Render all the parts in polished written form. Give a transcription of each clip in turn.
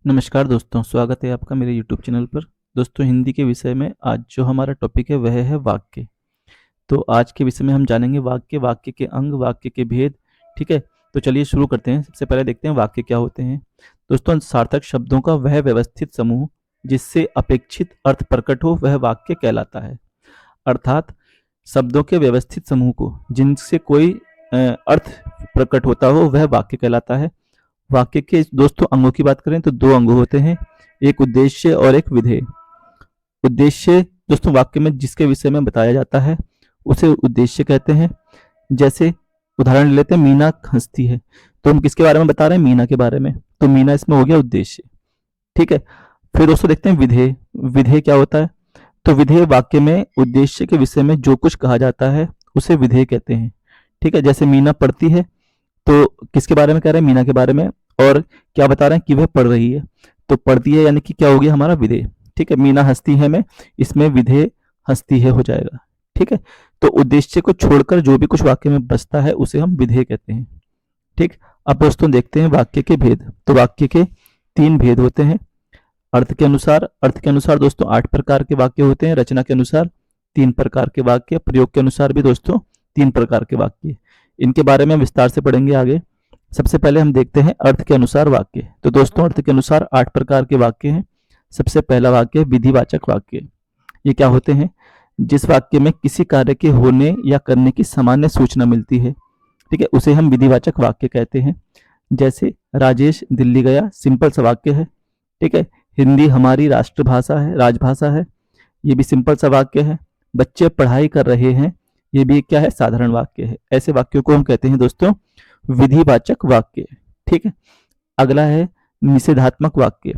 नमस्कार दोस्तों, स्वागत है आपका मेरे यूट्यूब चैनल पर। दोस्तों, हिंदी के विषय में आज जो हमारा टॉपिक है वह है वाक्य। तो आज के विषय में हम जानेंगे वाक्य, वाक्य के अंग, वाक्य के भेद। ठीक है, तो चलिए शुरू करते हैं। सबसे पहले देखते हैं वाक्य क्या होते हैं। दोस्तों, सार्थक शब्दों का वह व्यवस्थित समूह जिससे अपेक्षित अर्थ प्रकट हो वह वाक्य कहलाता है। अर्थात शब्दों के व्यवस्थित समूह को जिनसे कोई अर्थ प्रकट होता हो वह वाक्य कहलाता है। वाक्य के दोस्तों अंगों की बात करें तो दो अंग होते हैं, एक उद्देश्य और एक विधेय। उद्देश्य दोस्तों वाक्य में जिसके विषय में बताया जाता है उसे उद्देश्य कहते हैं। जैसे उदाहरण लेते हैं, मीना हंसती है, तो हम किसके बारे में बता रहे हैं? मीना के बारे में। तो मीना इसमें हो गया उद्देश्य। ठीक है, फिर दोस्तों देखते हैं विधेय। विधेय क्या होता है? तो विधेय वाक्य में उद्देश्य के विषय में जो कुछ कहा जाता है उसे विधेय कहते हैं। ठीक है, जैसे मीना पढ़ती है, तो किसके बारे में कह रहे हैं? मीना के बारे में। और क्या बता रहे हैं कि वह पढ़ रही है, तो पढ़ती है यानी कि क्या हो गया हमारा विधेय। ठीक है, मीना हंसती है में इसमें विधेय हंसती है हो जाएगा। ठीक है, तो उद्देश्य को छोड़कर जो भी कुछ वाक्य में बचता है उसे हम विधेय कहते हैं। ठीक, अब दोस्तों देखते हैं वाक्य के भेद। तो वाक्य के तीन भेद होते हैं। अर्थ के अनुसार दोस्तों 8 प्रकार के वाक्य होते हैं। रचना के अनुसार 3 प्रकार के वाक्य। प्रयोग के अनुसार भी दोस्तों 3 प्रकार के वाक्य। इनके बारे में विस्तार से पढ़ेंगे आगे। सबसे पहले हम देखते हैं अर्थ के अनुसार वाक्य। तो दोस्तों अर्थ के अनुसार 8 प्रकार के वाक्य हैं। सबसे पहला वाक्य विधिवाचक वाक्य। ये क्या होते हैं? जिस वाक्य में किसी कार्य के होने या करने की सामान्य सूचना मिलती है, ठीक है, उसे हम विधिवाचक वाक्य कहते हैं। जैसे राजेश दिल्ली गया, सिंपल सा वाक्य है। ठीक है, हिंदी हमारी राष्ट्रभाषा है, राजभाषा है, ये भी सिंपल सा वाक्य है। बच्चे पढ़ाई कर रहे हैं, ये भी क्या है? साधारण वाक्य है। ऐसे वाक्यों को हम कहते हैं दोस्तों विधिवाचक वाक्य। ठीक है, अगला है निषेधात्मक वाक्य।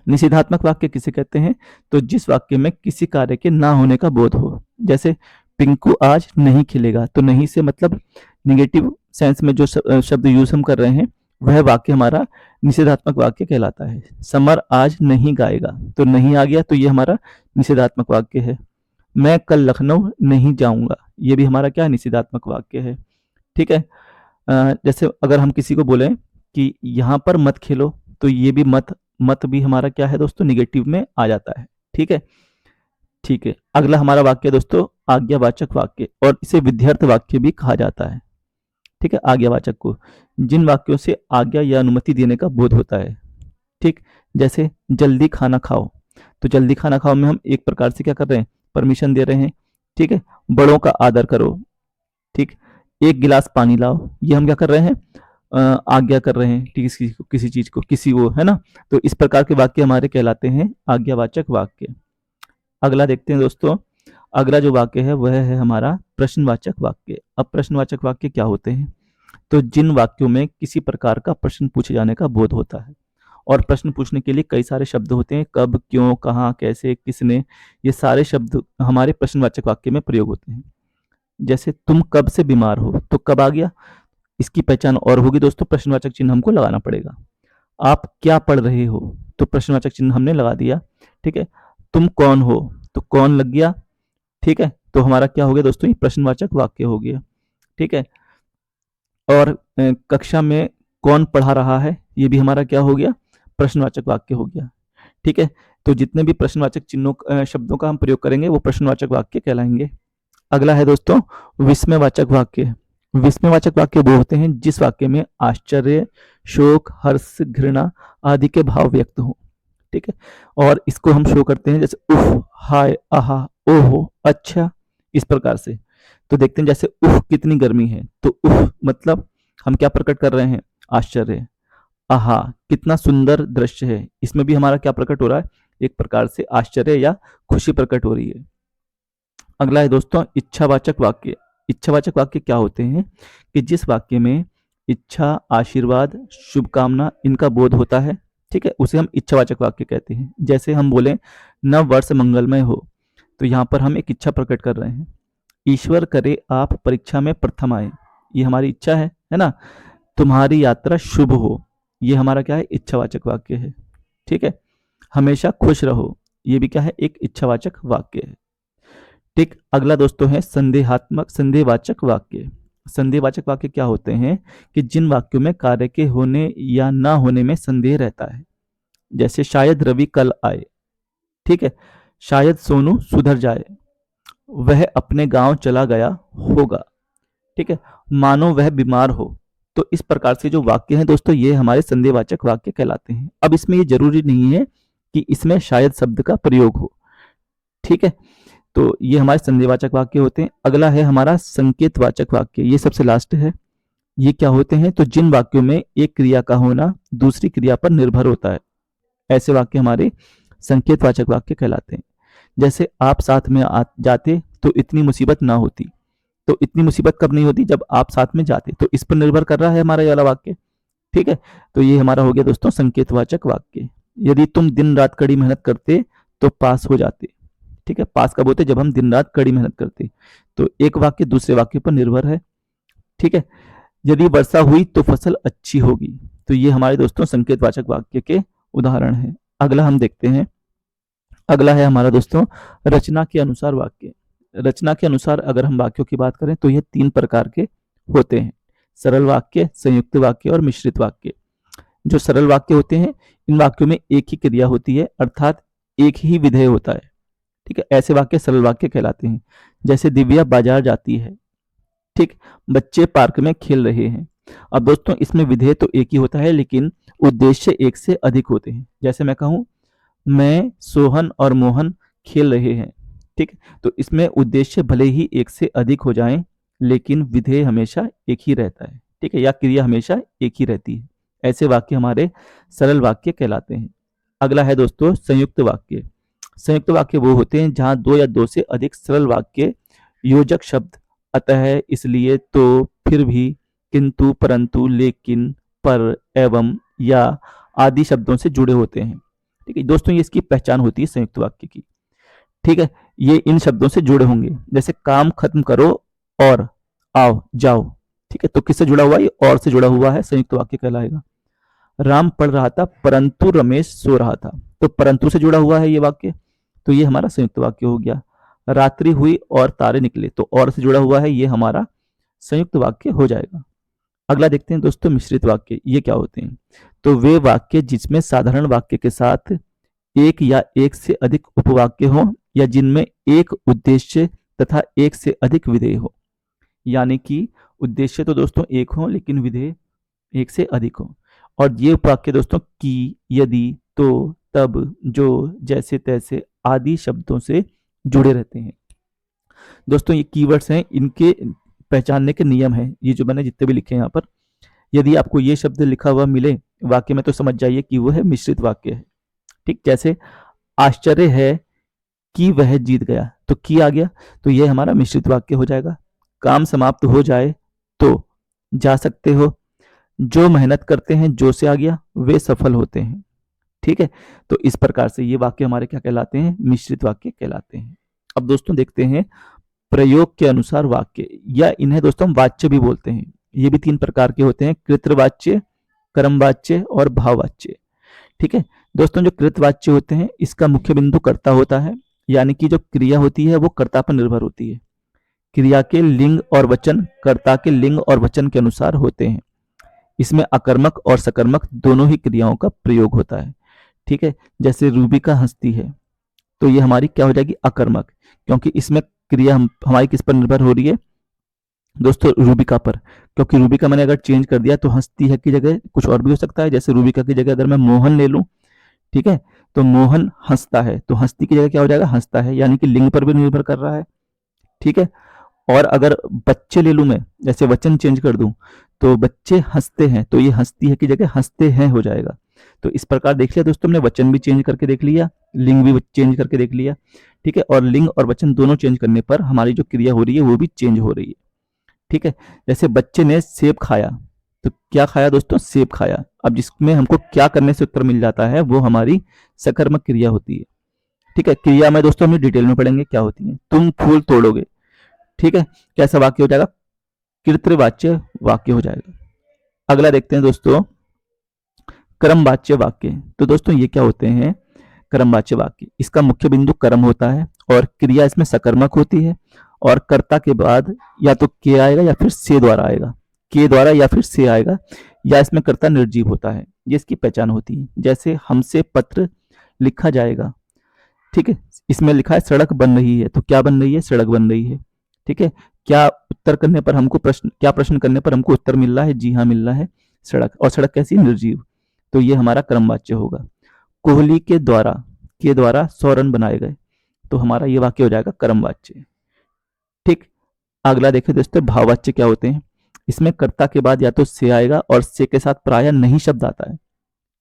निषेधात्मक वाक्य किसे कहते हैं? तो जिस वाक्य में किसी कार्य के ना होने का बोध हो। जैसे पिंकू आज नहीं खिलेगा, तो नहीं से मतलब निगेटिव सेंस में जो शब्द यूज हम कर रहे हैं वह वाक्य हमारा निषेधात्मक वाक्य कहलाता है। समर आज नहीं गाएगा, तो नहीं आ गया, तो ये हमारा निषेधात्मक वाक्य है। मैं कल लखनऊ नहीं जाऊंगा, ये भी हमारा क्या? निषेधात्मक वाक्य है। ठीक है, जैसे अगर हम किसी को बोले कि यहाँ पर मत खेलो, तो ये भी मत मत भी हमारा क्या है दोस्तों? निगेटिव में आ जाता है। ठीक है, ठीक है, अगला हमारा वाक्य दोस्तों आज्ञावाचक वाक्य, और इसे विध्यर्थ वाक्य भी कहा जाता है। ठीक है, आज्ञावाचक को जिन वाक्यों से आज्ञा या अनुमति देने का बोध होता है। ठीक, जैसे जल्दी खाना खाओ, तो जल्दी खाना खाओ में हम एक प्रकार से क्या कर रहे हैं? परमिशन दे रहे हैं। ठीक है, बड़ों का आदर करो। ठीक, एक गिलास पानी लाओ, ये हम क्या कर रहे हैं? आज्ञा कर रहे हैं। ठीक, किसी चीज को, किसी वो, है ना। तो इस प्रकार के वाक्य हमारे कहलाते हैं आज्ञावाचक वाक्य। अगला देखते हैं दोस्तों। अगला जो वाक्य है वह है हमारा प्रश्नवाचक वाक्य। अब प्रश्नवाचक वाक्य क्या होते हैं? तो जिन वाक्यों में किसी प्रकार का प्रश्न पूछे जाने का बोध होता है, और प्रश्न पूछने के लिए कई सारे शब्द होते हैं, कब, क्यों, कहाँ, कैसे, किसने, ये सारे शब्द हमारे प्रश्नवाचक वाक्य में प्रयोग होते हैं। जैसे तुम कब से बीमार हो, तो कब आ गया, इसकी पहचान और होगी दोस्तों, प्रश्नवाचक चिन्ह हमको लगाना पड़ेगा। आप क्या पढ़ रहे हो, तो प्रश्नवाचक चिन्ह हमने लगा दिया। ठीक है, तुम कौन हो, तो कौन लग गया। ठीक है, तो हमारा क्या हो गया दोस्तों? ये प्रश्नवाचक वाक्य हो गया। ठीक है, और कक्षा में कौन पढ़ा रहा है, ये भी हमारा क्या हो गया? प्रश्नवाचक वाक्य हो गया। ठीक है, तो जितने भी प्रश्नवाचक चिन्हों शब्दों का हम प्रयोग करेंगे वो प्रश्नवाचक वाक्य कहलाएंगे। अगला है दोस्तों विस्मयवाचक वाक्य। विस्मयवाचक वाक्य वो होते हैं जिस वाक्य में आश्चर्य, शोक, हर्ष, घृणा आदि के भाव व्यक्त हो। ठीक है, और इसको हम शो करते हैं जैसे उफ, हाय, आहा, ओहो, अच्छा, इस प्रकार से। तो देखते हैं जैसे उफ कितनी गर्मी है, तो उफ मतलब हम क्या प्रकट कर रहे हैं? आश्चर्य। आहा कितना सुंदर दृश्य है, इसमें भी हमारा क्या प्रकट हो रहा है? एक प्रकार से आश्चर्य या खुशी प्रकट हो रही है। अगला है दोस्तों इच्छावाचक वाक्य। इच्छावाचक वाक्य क्या होते हैं? कि जिस वाक्य में इच्छा, आशीर्वाद, शुभकामना इनका बोध होता है, ठीक है, उसे हम इच्छावाचक वाक्य कहते हैं। जैसे हम बोले नव वर्ष मंगलमय हो, तो यहाँ पर हम एक इच्छा प्रकट कर रहे हैं। ईश्वर करे आप परीक्षा में प्रथम आए, ये हमारी इच्छा है ना। तुम्हारी यात्रा शुभ हो, ये हमारा क्या है? इच्छावाचक वाक्य है। ठीक है, हमेशा खुश रहो, ये भी क्या है? एक इच्छावाचक वाक्य है। ठीक, अगला दोस्तों है संदेहवाचक वाक्य। संदेहवाचक वाक्य क्या होते हैं? कि जिन वाक्यों में कार्य के होने या ना होने में संदेह रहता है। जैसे शायद रवि कल आए, ठीक है। शायद सोनू सुधर जाए, वह अपने गांव चला गया होगा, ठीक है। मानो वह बीमार हो। तो इस प्रकार से जो वाक्य हैं दोस्तों, ये हमारे संदेहवाचक वाक्य कहलाते हैं। अब इसमें ये जरूरी नहीं है कि इसमें शायद शब्द का प्रयोग हो, ठीक है। तो ये हमारे संदेहवाचक वाक्य होते हैं। अगला है हमारा संकेतवाचक वाक्य, ये सबसे लास्ट है। ये क्या होते हैं? तो जिन वाक्यों में एक क्रिया का होना दूसरी क्रिया पर निर्भर होता है, ऐसे वाक्य हमारे संकेतवाचक वाक्य कहलाते हैं। जैसे आप साथ में जाते तो इतनी मुसीबत ना होती। तो इतनी मुसीबत कब नहीं होती? जब आप साथ में जाते। तो इस पर निर्भर कर रहा है हमारा ये वाला वाक्य, ठीक है। तो ये हमारा हो गया दोस्तों संकेतवाचक वाक्य। यदि तुम दिन रात कड़ी मेहनत करते तो पास हो जाते, ठीक है। पास कब होते? जब हम दिन रात कड़ी मेहनत करते। तो एक वाक्य दूसरे वाक्य पर निर्भर है, ठीक है। यदि वर्षा हुई तो फसल अच्छी होगी। तो ये हमारे दोस्तों संकेतवाचक वाक्य के उदाहरण हैं। अगला हम देखते हैं, अगला है हमारा दोस्तों रचना के अनुसार वाक्य। रचना के अनुसार अगर हम वाक्यों की बात करें तो ये 3 प्रकार के होते हैं: सरल वाक्य, संयुक्त वाक्य और मिश्रित वाक्य। जो सरल वाक्य होते हैं, इन वाक्यों में एक ही क्रिया होती है, अर्थात एक ही विधेय होता है, ठीक है। ऐसे वाक्य सरल वाक्य कहलाते हैं। जैसे दिव्या बाजार जाती है, ठीक। बच्चे पार्क में खेल रहे हैं। अब दोस्तों इसमें विधेय तो एक ही होता है, लेकिन उद्देश्य एक से अधिक होते हैं। जैसे मैं कहूं, मैं, सोहन और मोहन खेल रहे हैं, ठीक। तो इसमें उद्देश्य भले ही एक से अधिक हो जाएं, लेकिन विधेय हमेशा एक ही रहता है, ठीक है, या क्रिया हमेशा एक ही रहती है। ऐसे वाक्य हमारे सरल वाक्य कहलाते हैं। अगला है दोस्तों संयुक्त वाक्य। संयुक्त वाक्य वो होते हैं जहां 2 या 2 से अधिक सरल वाक्य योजक शब्द, अतः, इसलिए, तो, फिर भी, किंतु, परंतु, लेकिन, पर, एवं या आदि शब्दों से जुड़े होते हैं, ठीक है। दोस्तों ये इसकी पहचान होती है संयुक्त वाक्य की, ठीक है। ये इन शब्दों से जुड़े होंगे। जैसे काम खत्म करो और आओ जाओ, ठीक है। तो किससे जुड़ा हुआ है? ये और से जुड़ा हुआ है, संयुक्त वाक्य कहलाएगा। राम पढ़ रहा था परंतु रमेश सो रहा था। तो परंतु से जुड़ा हुआ है ये वाक्य, तो ये हमारा संयुक्त वाक्य हो गया। रात्रि हुई और तारे निकले, तो और से जुड़ा हुआ है, ये हमारा संयुक्त वाक्य हो जाएगा। अगला देखते हैं दोस्तों मिश्रित वाक्य। ये क्या होते हैं? तो वे वाक्य जिसमें साधारण वाक्य के साथ एक या एक से अधिक उपवाक्य हो, या जिनमें एक उद्देश्य तथा एक से अधिक विधेय हो। यानी कि उद्देश्य तो दोस्तों एक हो, लेकिन विधेय एक से अधिक हो। और ये उपवाक्य दोस्तों की, यदि, तो, तब, जो, जैसे तैसे आदि शब्दों से जुड़े रहते हैं। दोस्तों ये कीवर्ड्स हैं, इनके पहचानने के नियम हैं, ये जो मैंने जितने भी लिखे हैं यहाँ पर। यदि आपको ये शब्द लिखा हुआ मिले वाक्य में, तो समझ जाइए कि वो है मिश्रित वाक्य है, ठीक। जैसे आश्चर्य है कि वह जीत गया, तो की आ गया, तो ये हमारा मिश्रित वाक्य हो जाएगा। काम समाप्त हो जाए तो जा सकते हो। जो मेहनत करते हैं, जो से आ गया, वे सफल होते हैं, ठीक है। तो इस प्रकार से ये वाक्य हमारे क्या कहलाते हैं? मिश्रित वाक्य कहलाते हैं। अब दोस्तों देखते हैं प्रयोग के अनुसार वाक्य, या इन्हें दोस्तों हम वाच्य भी बोलते हैं। ये भी 3 प्रकार के होते हैं: कृतवाच्य, कर्मवाच्य और भाववाच्य, ठीक है। दोस्तों जो कृतवाच्य होते हैं, इसका मुख्य बिंदु कर्ता होता है, यानी कि जो क्रिया होती है वो कर्ता पर निर्भर होती है। क्रिया के लिंग और वचन कर्ता के लिंग और वचन के अनुसार होते हैं। इसमें अकर्मक और सकर्मक दोनों ही क्रियाओं का प्रयोग होता है, ठीक है। जैसे रूबिका हंसती है, तो ये हमारी क्या हो जाएगी? अकर्मक, क्योंकि इसमें क्रिया हमारी किस पर निर्भर हो रही है दोस्तों? रूबिका पर। क्योंकि रूबिका मैंने अगर चेंज कर दिया तो हंसती है की जगह कुछ और भी हो सकता है। जैसे रूबिका की जगह अगर मैं मोहन ले लूं, ठीक है, तो मोहन हंसता है, तो हंसती की जगह क्या हो जाएगा? हंसता है, यानी कि लिंग पर भी निर्भर कर रहा है, ठीक है। और अगर बच्चे ले लूं मैं, जैसे वचन चेंज कर दूं, तो बच्चे हंसते हैं, तो ये हंसती है की जगह हंसते हैं हो जाएगा। तो इस प्रकार देख लिया दोस्तों, हमने वचन भी चेंज करके देख लिया, लिंग भी चेंज करके देख लिया, ठीक है। और लिंग और वचन दोनों चेंज करने पर हमारी जो क्रिया हो रही है वो भी चेंज हो रही है, ठीक है। जैसे बच्चे ने सेब खाया, तो क्या खाया दोस्तों? सेब खाया। अब जिसमें हमको क्या करने से उत्तर मिल जाता है वो हमारी सकर्मक क्रिया होती है, ठीक है। क्रिया में दोस्तों हम डिटेल में पढ़ेंगे क्या होती है। तुम फूल तोड़ोगे, ठीक है, कैसा वाक्य हो जाएगा? कृतवाच्य वाक्य हो जाएगा। अगला देखते हैं दोस्तों कर्मवाच्य वाक्य। तो दोस्तों ये क्या होते हैं? कर्मवाच्य वाक्य, इसका मुख्य बिंदु कर्म होता है और क्रिया इसमें सकर्मक होती है, और कर्ता के बाद या तो के आएगा या फिर से द्वारा आएगा, के द्वारा या फिर से आएगा, या इसमें कर्ता निर्जीव होता है। ये इसकी पहचान होती है। जैसे हमसे पत्र लिखा जाएगा, ठीक है, इसमें लिखा है सड़क बन रही है, तो क्या बन रही है, सड़क बन रही है, ठीक है। क्या उत्तर करने पर हमको प्रश्न करने पर हमको उत्तर मिल रहा है, जी हाँ मिल रहा है, सड़क। और सड़क कैसी, निर्जीव, तो ये हमारा क्रमवाच्य होगा। कोहली के द्वारा 100 रन बनाए गए, तो हमारा ये वाक्य हो जाएगा क्रमवाच्य, ठीक। अगला देखिए दोस्तों, भाववाच्य क्या होते हैं। इसमें कर्ता के बाद या तो से आएगा और से के साथ प्राय नहीं शब्द आता है,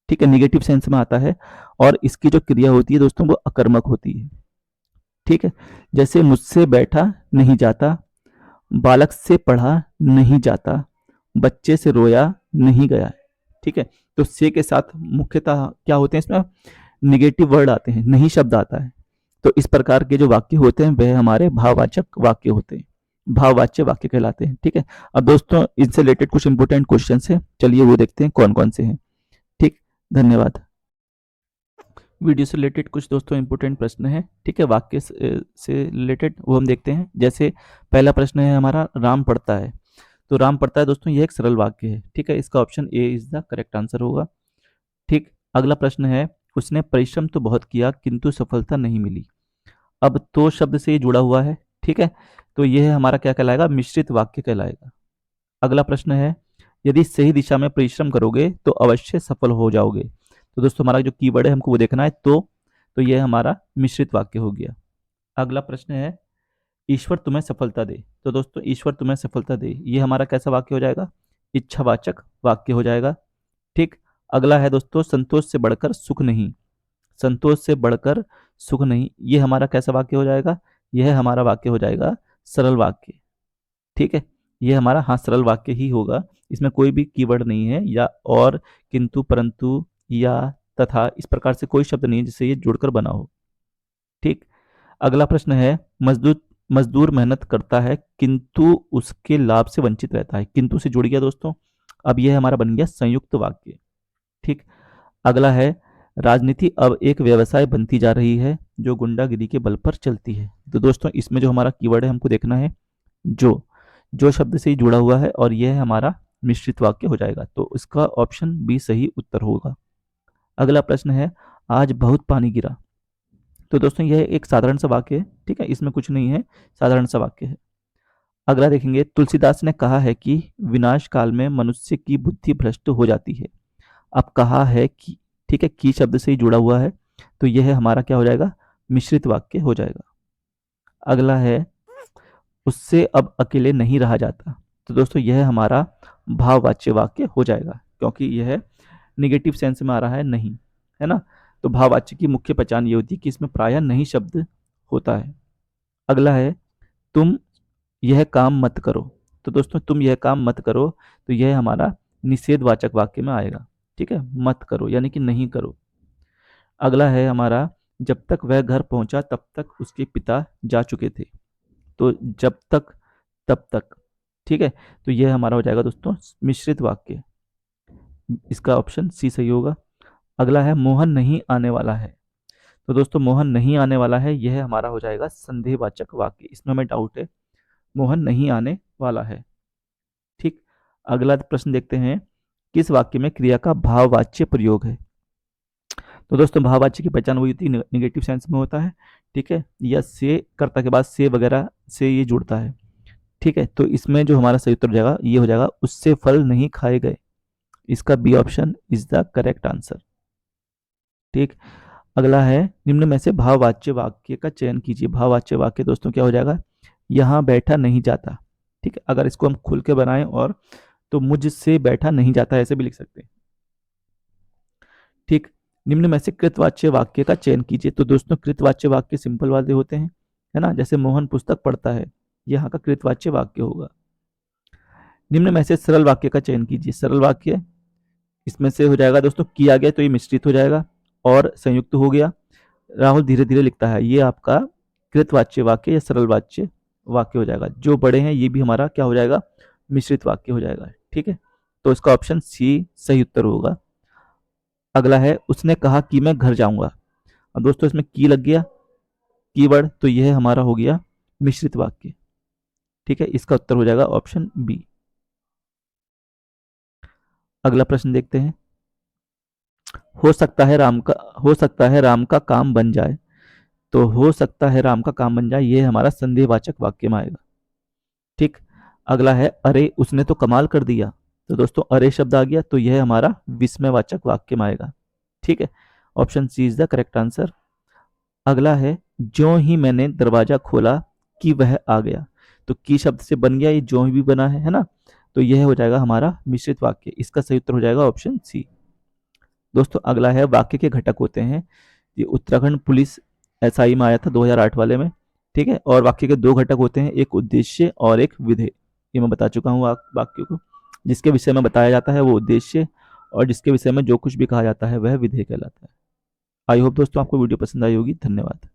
ठीक है, निगेटिव सेंस में आता है, और इसकी जो क्रिया होती है दोस्तों वो अकर्मक होती है, ठीक है। जैसे मुझसे बैठा नहीं जाता, बालक से पढ़ा नहीं जाता, बच्चे से रोया नहीं गया, ठीक है। तो से के साथ मुख्यतः क्या होते हैं, इसमें निगेटिव वर्ड आते हैं, नहीं शब्द आता है। तो इस प्रकार के जो वाक्य होते हैं वह हमारे भाववाचक वाक्य होते हैं, भाववाच्य वाक्य कहलाते हैं, ठीक है। अब दोस्तों इनसे रिलेटेड कुछ इंपोर्टेंट क्वेश्चन है, चलिए वो देखते हैं कौन कौन से हैं, ठीक। धन्यवाद। वीडियो से रिलेटेड कुछ दोस्तों इंपोर्टेंट प्रश्न है, ठीक है, वाक्य से रिलेटेड वो हम देखते हैं। जैसे पहला प्रश्न है हमारा, राम पढ़ता है। तो राम पढ़ता है दोस्तों ये एक सरल वाक्य है, ठीक है, इसका option A is the correct answer होगा, ठीक। अगला प्रश्न है, उसने परिश्रम तो बहुत किया किंतु सफलता नहीं मिली। अब तो शब्द से ये जुड़ा हुआ है, ठीक है, तो यह हमारा क्या कहलाएगा, मिश्रित वाक्य कहलाएगा। अगला प्रश्न है, यदि सही दिशा में परिश्रम करोगे तो अवश्य सफल हो जाओगे। तो दोस्तों हमारा जो कीवर्ड है हमको वो देखना है, तो यह हमारा मिश्रित वाक्य हो गया। अगला प्रश्न है, ईश्वर तुम्हें सफलता दे। तो दोस्तों ईश्वर तुम्हें सफलता दे, ये हमारा कैसा वाक्य हो जाएगा, इच्छावाचक वाक्य हो जाएगा, ठीक। अगला है दोस्तों, संतोष से बढ़कर सुख नहीं। संतोष से बढ़कर सुख नहीं, ये हमारा कैसा वाक्य हो जाएगा, यह हमारा वाक्य हो जाएगा सरल वाक्य, ठीक है। ये हमारा हाँ सरल वाक्य ही होगा, इसमें कोई भी कीवर्ड नहीं है, या और, किंतु, परंतु, या, तथा, इस प्रकार से कोई शब्द नहीं है जिससे ये जुड़कर बना हो, ठीक। अगला प्रश्न है, मजदूर मजदूर मेहनत करता है किंतु उसके लाभ से वंचित रहता है। किंतु से जुड़ गया दोस्तों, अब यह हमारा बन गया संयुक्त वाक्य, ठीक। अगला है, राजनीति अब एक व्यवसाय बनती जा रही है जो गुंडागिरी के बल पर चलती है। तो दोस्तों इसमें जो हमारा कीवर्ड है हमको देखना है, जो जो शब्द से ही जुड़ा हुआ है, और यह हमारा मिश्रित वाक्य हो जाएगा, तो इसका ऑप्शन बी सही उत्तर होगा। अगला प्रश्न है, आज बहुत पानी गिरा। तो दोस्तों यह एक साधारण सा वाक्य है, ठीक है, इसमें कुछ नहीं है, साधारण सा वाक्य है। अगला देखेंगे, तुलसीदास ने कहा है कि विनाश काल में मनुष्य की बुद्धि भ्रष्ट हो जाती है। अब कहा है कि, ठीक है, की शब्द से ही जुड़ा हुआ है, तो यह हमारा क्या हो जाएगा, मिश्रित वाक्य हो जाएगा। अगला है, उससे अब अकेले नहीं रहा जाता। तो दोस्तों यह हमारा भाववाच्य वाक्य हो जाएगा, क्योंकि यह निगेटिव सेंस में आ रहा है, नहीं, है ना। तो भाववाच्य की मुख्य पहचान ये होती है कि इसमें प्रायः नहीं शब्द होता है। अगला है, तुम यह काम मत करो। तो दोस्तों तुम यह काम मत करो, तो यह हमारा निषेधवाचक वाक्य में आएगा, ठीक है, मत करो यानी कि नहीं करो। अगला है हमारा, जब तक वह घर पहुंचा तब तक उसके पिता जा चुके थे। तो जब तक, तब तक, ठीक है, तो यह हमारा हो जाएगा दोस्तों मिश्रित वाक्य, इसका ऑप्शन सी सही होगा। अगला है, मोहन नहीं आने वाला है। तो दोस्तों मोहन नहीं आने वाला है, यह हमारा हो जाएगा संदेहवाचक वाक्य, इसमें हमें डाउट है, मोहन नहीं आने वाला है, ठीक। अगला प्रश्न देखते हैं, किस वाक्य में क्रिया का भाववाच्य प्रयोग है। तो दोस्तों भाववाच्य की पहचान वही होती है, निगेटिव सेंस में होता है, ठीक है, या से कर्ता के बाद से वगैरह से ये जुड़ता है, ठीक है। तो इसमें जो हमारा सही उत्तर हो जाएगा ये हो जाएगा, उससे फल नहीं खाए गए, इसका B option is the correct answer, ठीक। अगला है, निम्न में से भाववाच्य वाक्य का चयन कीजिए। भाववाच्य वाक्य दोस्तों क्या हो जाएगा, यहाँ बैठा नहीं जाता, ठीक है। अगर इसको हम खुल के बनाएं और, तो मुझसे बैठा नहीं जाता ऐसे भी लिख सकते हैं, ठीक। निम्न में से कृतवाच्य वाक्य का चयन कीजिए। तो दोस्तों कृतवाच्य वाक्य सिंपल वाले होते हैं, है ना, जैसे मोहन पुस्तक पढ़ता है, यहाँ का कृतवाच्य वाक्य होगा। निम्न में से सरल वाक्य का चयन कीजिए। सरल वाक्य इसमें से हो जाएगा दोस्तों, किया गया तो ये मिश्रित हो जाएगा और संयुक्त हो गया। राहुल धीरे धीरे लिखता है, ये आपका कृतवाच्य वाक्य या सरल वाच्य वाक्य हो जाएगा। जो बड़े हैं ये भी हमारा क्या हो जाएगा, मिश्रित वाक्य हो जाएगा, ठीक है। तो इसका ऑप्शन सी सही उत्तर होगा। अगला है, उसने कहा कि मैं घर जाऊंगा। अब दोस्तों इसमें की लग गया कीवर्ड, तो यह हमारा हो गया मिश्रित वाक्य, ठीक है, इसका उत्तर हो जाएगा ऑप्शन बी। अगला प्रश्न देखते हैं, हो सकता है राम का काम बन जाए। तो हो सकता है राम का काम बन जाए, ये हमारा संदेहवाचक वाक्य में आएगा। ठीक। अगला है अरे उसने तो कमाल कर दिया। तो दोस्तों अरे शब्द आ गया तो यह हमारा विस्मयवाचक वाक्य में आएगा। ठीक है, option C is the correct answer. अगला है ज्यों ही मैंने दरवाजा खोला कि वह आ गया। तो की शब्द से बन गया, ये ज्यों ही भी बना है ना। तो यह हो जाएगा हमारा मिश्रित वाक्य, इसका सही उत्तर हो जाएगा ऑप्शन सी। दोस्तों अगला है वाक्य के घटक होते हैं। ये उत्तराखंड पुलिस एसआई में आया था 2008 वाले में। ठीक है, और वाक्य के दो घटक होते हैं, एक उद्देश्य और एक विधेय। ये मैं बता चुका हूँ वाक्य को। जिसके विषय में बताया जाता है वो उद्देश्य, और जिसके विषय में जो कुछ भी कहा जाता है वह विधेय कहलाता है। आई होप दोस्तों आपको वीडियो पसंद आई होगी। धन्यवाद।